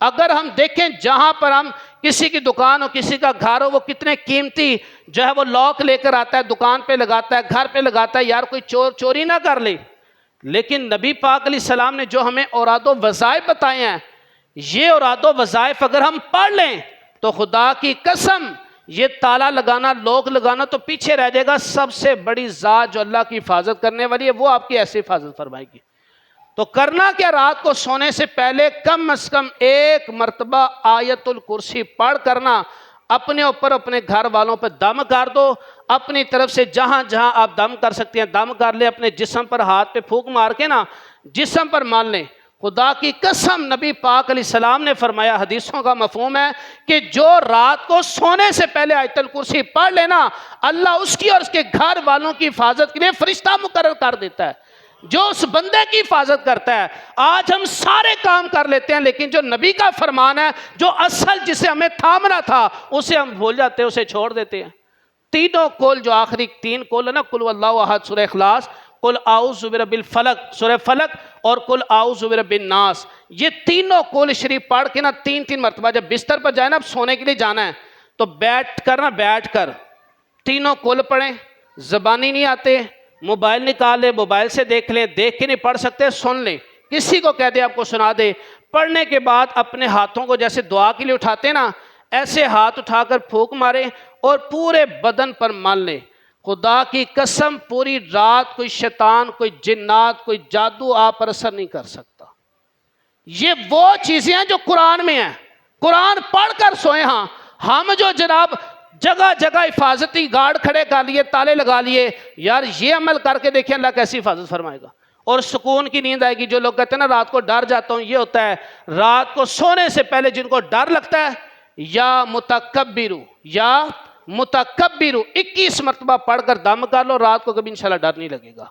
اگر ہم دیکھیں جہاں پر ہم کسی کی دکان ہو کسی کا گھر ہو، وہ کتنے قیمتی جو ہے وہ لاک لے کر آتا ہے، دکان پہ لگاتا ہے، گھر پہ لگاتا ہے، یار کوئی چور چوری نہ کر لے. لیکن نبی پاک علیہ السلام نے جو ہمیں اوراد و وظائف بتائے ہیں، یہ اوراد و وظائف اگر ہم پڑھ لیں تو خدا کی قسم یہ تالا لگانا، لوک لگانا تو پیچھے رہ جائے گا. سب سے بڑی ذات جو اللہ کی حفاظت کرنے والی ہے وہ آپ کی ایسی حفاظت فرمائے گی. تو کرنا کیا، رات کو سونے سے پہلے کم از کم ایک مرتبہ آیت الکرسی پڑھ کرنا، اپنے اوپر اپنے گھر والوں پہ دم کر دو. اپنی طرف سے جہاں جہاں آپ دم کر سکتے ہیں دم کر لیں، اپنے جسم پر ہاتھ پہ پھونک مار کے نا جسم پر مان لیں. خدا کی قسم نبی پاک علیہ السلام نے فرمایا، حدیثوں کا مفہوم ہے کہ جو رات کو سونے سے پہلے آیت الکرسی پڑھ لینا، اللہ اس کی اور اس کے گھر والوں کی حفاظت کے لیے فرشتہ مقرر کر دیتا ہے جو اس بندے کی حفاظت کرتا ہے. آج ہم سارے کام کر لیتے ہیں لیکن جو نبی کا فرمان ہے، جو اصل جسے ہمیں تھامنا تھا، اسے ہم بھول جاتے ہیں، اسے چھوڑ دیتے ہیں. تینوں کول جو آخری تین کول ہے نا، قل واللہ احد سورہ اخلاص، قل اعوذ برب الفلق سورہ فلق، اور قل اعوذ برب الناس، یہ تینوں کول شریف پڑھ کے نا تین تین مرتبہ جب بستر پر جائے نا، اب سونے کے لیے جانا ہے تو بیٹھ کر تینوں کول پڑھیں. زبانی نہیں آتے، موبائل نکال لیں، موبائل سے دیکھ لیں، دیکھ کے نہیں پڑھ سکتے سن لیں، کسی کو کہہ دے آپ کو سنا دے. پڑھنے کے بعد اپنے ہاتھوں کو جیسے دعا کے لیے اٹھاتے نا، ایسے ہاتھ اٹھا کر پھونک ماریں اور پورے بدن پر مان لیں. خدا کی قسم پوری رات کوئی شیطان، کوئی جنات، کوئی جادو آپ پر اثر نہیں کر سکتا. یہ وہ چیزیں ہیں جو قرآن میں ہیں. قرآن پڑھ کر سوئیں. ہاں ہم جو جناب جگہ جگہ حفاظتی گارڈ کھڑے کر لیے، تالے لگا لیے، یار یہ عمل کر کے دیکھیں اللہ کیسی حفاظت فرمائے گا اور سکون کی نیند آئے گی. جو لوگ کہتے ہیں نا رات کو ڈر جاتا ہوں، یہ ہوتا ہے رات کو سونے سے پہلے جن کو ڈر لگتا ہے، یا متکبرو 21 مرتبہ پڑھ کر دم کر لو، رات کو کبھی انشاءاللہ ڈر نہیں لگے گا.